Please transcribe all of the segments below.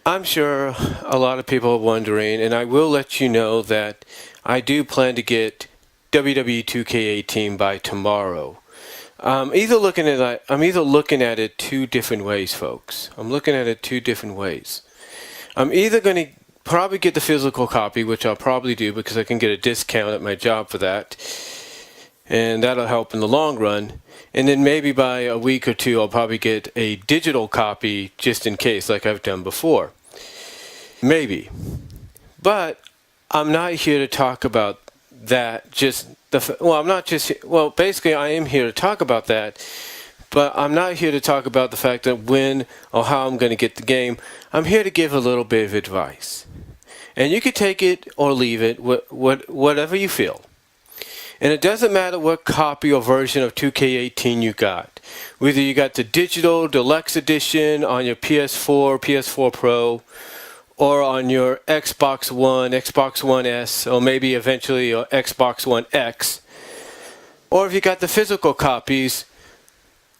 I'm sure a lot of people are wondering, and I will let you know that I do plan to get WWE 2K18 by tomorrow. I'm either looking at it two different ways, folks. I'm looking at it two different ways. I'm either going to probably get the physical copy, which I'll probably do because I can get a discount at my job for that, and that'll help in the long run. And then maybe by a week or two, I'll probably get a digital copy just in case, like I've done before. Maybe. But I'm not here to talk about that. Basically, I am here to talk about that. But I'm not here to talk about the fact that when or how I'm going to get the game. I'm here to give a little bit of advice. And you can take it or leave it, whatever you feel. And it doesn't matter what copy or version of 2K18 you got. Whether you got the digital deluxe edition on your PS4, PS4 Pro, or on your Xbox One, Xbox One S, or maybe eventually your Xbox One X. Or if you got the physical copies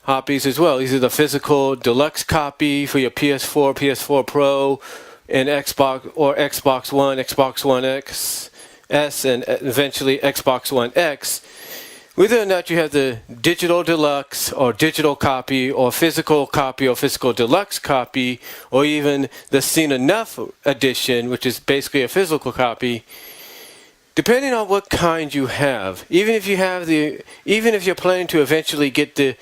as well. Either the physical deluxe copy for your PS4, PS4 Pro, and Xbox One, Xbox One X, and eventually Xbox One X. Whether or not you have the digital deluxe or digital copy or physical deluxe copy, or even the Seen Enough edition, which is basically a physical copy, depending on what kind you have, even if you're planning to eventually get the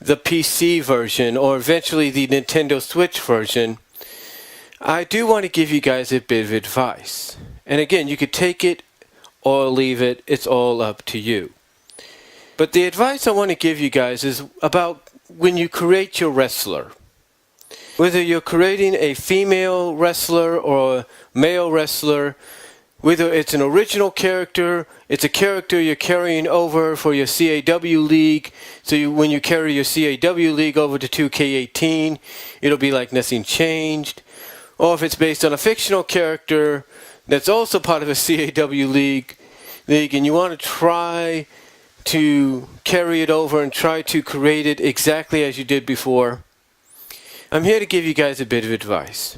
PC version or eventually the Nintendo Switch version, I do want to give you guys a bit of advice. And again, you could take it or leave it. It's all up to you. But the advice I want to give you guys is about when you create your wrestler. Whether you're creating a female wrestler or a male wrestler, whether it's an original character, it's a character you're carrying over for your CAW league. So when you carry your CAW league over to 2K18, it'll be like nothing changed. Or if it's based on a fictional character that's also part of a CAW league, and you want to try to carry it over and try to create it exactly as you did before, I'm here to give you guys a bit of advice.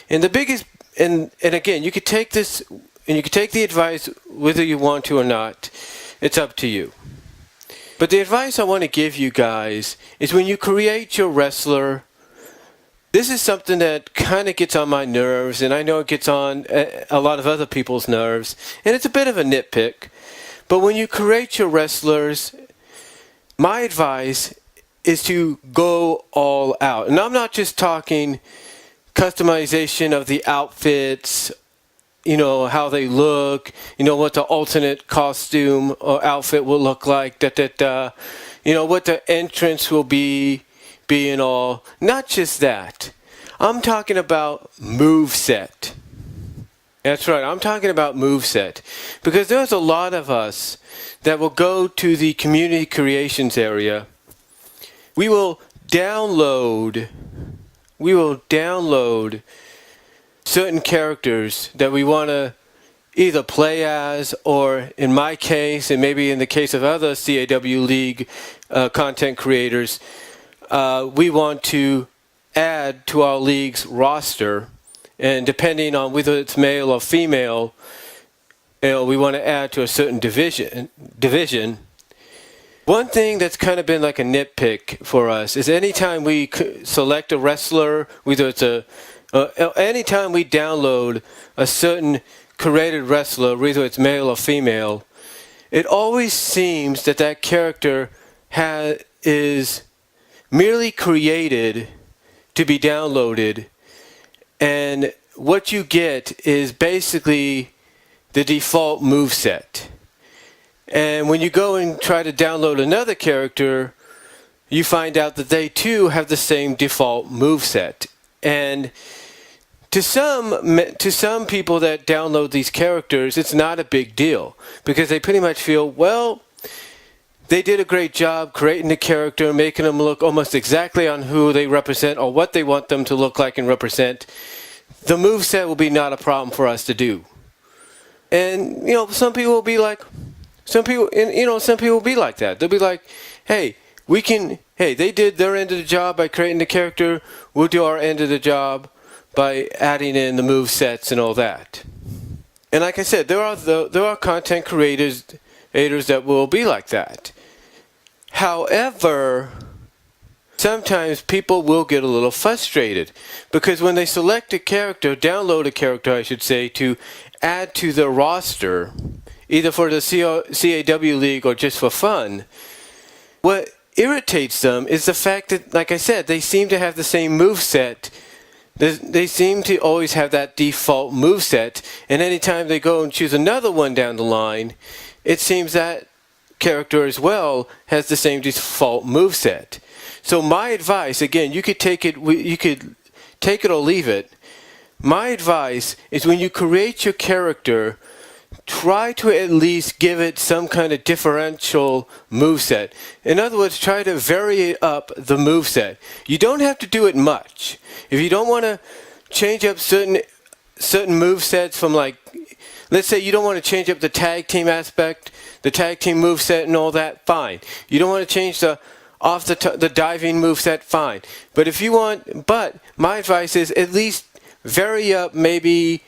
And the biggest, and again, you could take this, and you could take the advice whether you want to or not. It's up to you. But the advice I want to give you guys is when you create your wrestler, this is something that kind of gets on my nerves, and I know it gets on a lot of other people's nerves, and it's a bit of a nitpick. But when you create your wrestlers, my advice is to go all out. And I'm not just talking customization of the outfits, how they look, what the alternate costume or outfit will look like, what the entrance will be and all. Not just that. I'm talking about moveset. That's right, I'm talking about moveset. Because there's a lot of us that will go to the community creations area. We will download certain characters that we want to either play as, or in my case, and maybe in the case of other CAW League content creators, we want to add to our league's roster. And depending on whether it's male or female, we want to add to a certain division. One thing that's kind of been like a nitpick for us is anytime we select a wrestler, whether it's anytime we download a certain created wrestler, whether it's male or female, it always seems that character is merely created to be downloaded. And what you get is basically the default moveset. And when you go and try to download another character, you find out that they too have the same default moveset. And to some people that download these characters, it's not a big deal, because they pretty much feel, well, they did a great job creating the character, making them look almost exactly on who they represent or what they want them to look like and represent. The moveset will be not a problem for us to do. And, some people will be like that. They'll be like, hey, they did their end of the job by creating the character. We'll do our end of the job by adding in the move sets and all that. And like I said, there are content creators that will be like that. However, sometimes people will get a little frustrated because when they select a character, download a character, I should say, to add to their roster, either for the CAW League or just for fun, what irritates them is the fact that, like I said, they seem to have the same moveset. They seem to always have that default moveset, and anytime they go and choose another one down the line, it seems that character as well has the same default moveset. So my advice, again, you could take it or leave it. My advice is when you create your character, try to at least give it some kind of differential moveset. In other words, try to vary up the moveset. You don't have to do it much. If you don't want to change up certain movesets from, like, let's say you don't want to change up the tag team aspect, the tag team moveset and all that, fine. You don't want to change the diving moveset, fine. But if you want, my advice is at least vary up maybe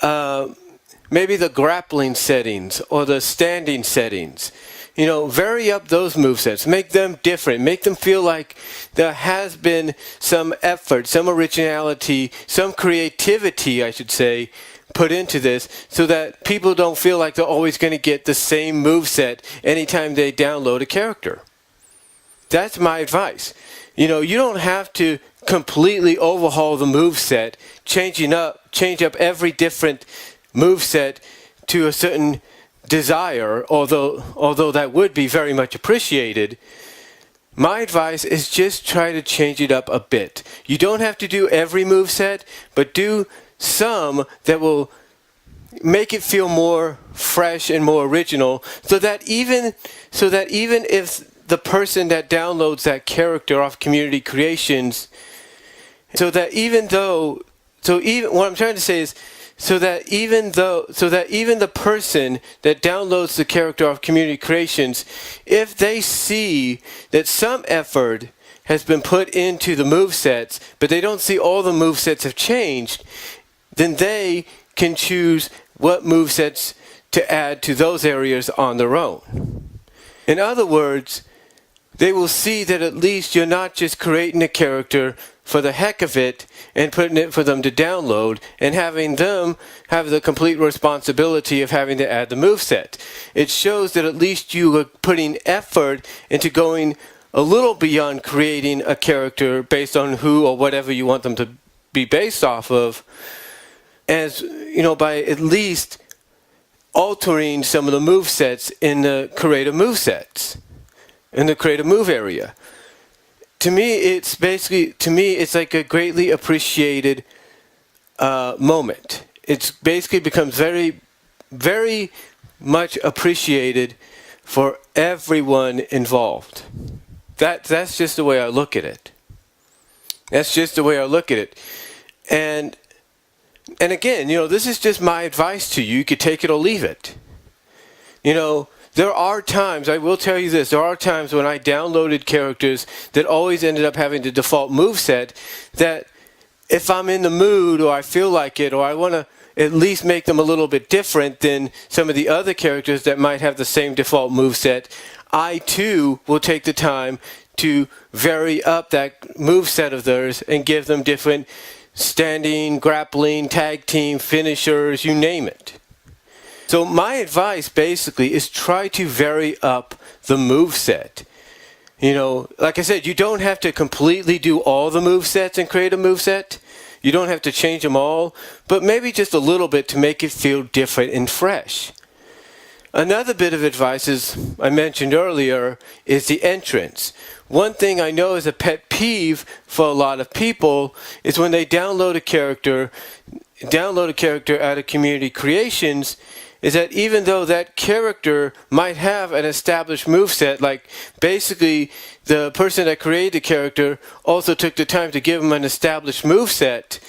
the grappling settings or the standing settings. You know, vary up those movesets. Make them different. Make them feel like there has been some effort, some originality, some creativity, I should say, put into this so that people don't feel like they're always going to get the same moveset anytime they download a character. That's my advice. You know, you don't have to completely overhaul the moveset, change up every different moveset to a certain desire, although that would be very much appreciated. My advice is just try to change it up a bit. You don't have to do every moveset, but do some that will make it feel more fresh and more original, so that even if the person that downloads that character off Community Creations, what I'm trying to say is, so that even the person that downloads the character off Community Creations, if they see that some effort has been put into the movesets, but they don't see all the movesets have changed, then they can choose what movesets to add to those areas on their own. In other words, they will see that at least you're not just creating a character for the heck of it and putting it for them to download and having them have the complete responsibility of having to add the moveset. It shows that at least you are putting effort into going a little beyond creating a character based on who or whatever you want them to be based off of, as you know, by at least altering some of the movesets in the creative movesets, in the creative move area. To me, it's like a greatly appreciated moment. It's basically becomes very, very much appreciated for everyone involved. That's just the way I look at it. That's just the way I look at it. And again, you know, this is just my advice to you. You could take it or leave it. You know, there are times, I will tell you this, there are times when I downloaded characters that always ended up having the default moveset that if I'm in the mood or I feel like it or I want to at least make them a little bit different than some of the other characters that might have the same default moveset, I too will take the time to vary up that moveset of theirs and give them different standing, grappling, tag team, finishers, you name it. So my advice basically is try to vary up the moveset. You know, like I said, you don't have to completely do all the movesets and create a moveset. You don't have to change them all, but maybe just a little bit to make it feel different and fresh. Another bit of advice, as I mentioned earlier, is the entrance. One thing I know is a pet peeve for a lot of people is when they download a character out of Community Creations, is that even though that character might have an established moveset, like basically the person that created the character also took the time to give him an established moveset,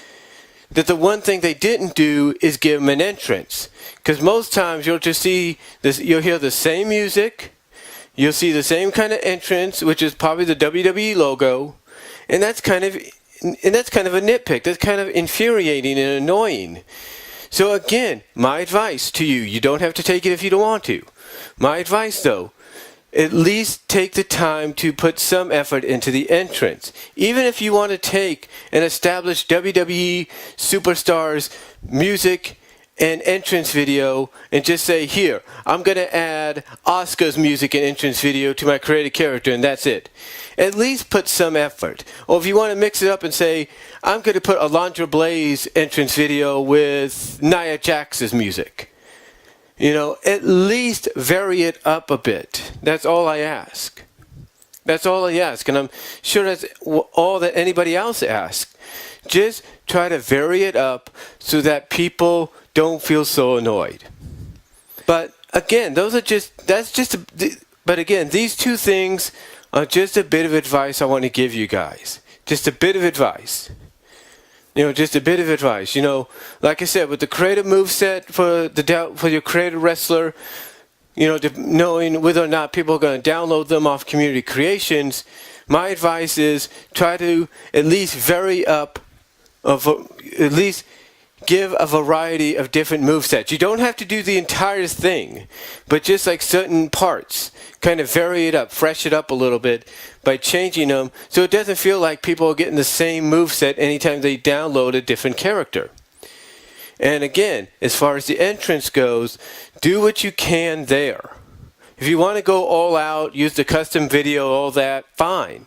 that the one thing they didn't do is give him an entrance. Because most times you'll just see this, you'll hear the same music, you'll see the same kind of entrance, which is probably the WWE logo, and that's kind of and that's kind of a nitpick. That's kind of infuriating and annoying. So again, my advice to you, you don't have to take it if you don't want to. My advice though, at least take the time to put some effort into the entrance. Even if you want to take an established WWE superstar's music and entrance video and just say, here, I'm going to add Asuka's music and entrance video to my created character, and that's it. At least put some effort. Or if you want to mix it up and say, I'm going to put Alundra Blaze entrance video with Nia Jax's music. At least vary it up a bit. That's all I ask. That's all I ask. And I'm sure that's all that anybody else asks. Just try to vary it up so that people don't feel so annoyed. But again, but again, these two things are just a bit of advice I want to give you guys. Just a bit of advice. Just a bit of advice. Like I said, with the creative moveset for your creative wrestler, knowing whether or not people are going to download them off Community Creations, my advice is try to at least vary up, at least give a variety of different movesets. You don't have to do the entire thing, but just like certain parts, kind of vary it up, fresh it up a little bit by changing them so it doesn't feel like people are getting the same moveset anytime they download a different character. And again, as far as the entrance goes, do what you can there. If you want to go all out, use the custom video, all that, fine.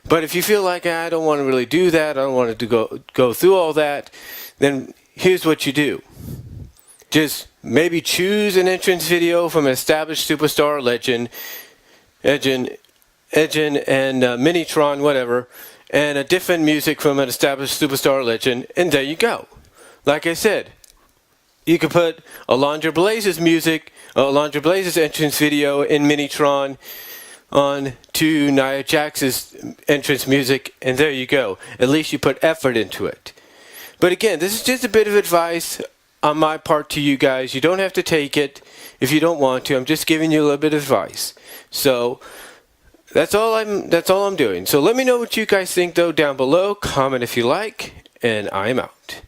But if you feel like I don't want to really do that, I don't want to go through all that, then here's what you do. Just maybe choose an entrance video from an established superstar, legend, and Minitron, whatever, and a different music from an established superstar, legend, and there you go. Like I said, you could put Alundra Blaze's music, Alundra Blaze's entrance video in Minitron on to Nia Jax's entrance music, and there you go. At least you put effort into it. But again, this is just a bit of advice on my part to you guys. You don't have to take it if you don't want to. I'm just giving you a little bit of advice. So that's all I'm doing. So let me know what you guys think though down below. Comment if you like, and I'm out.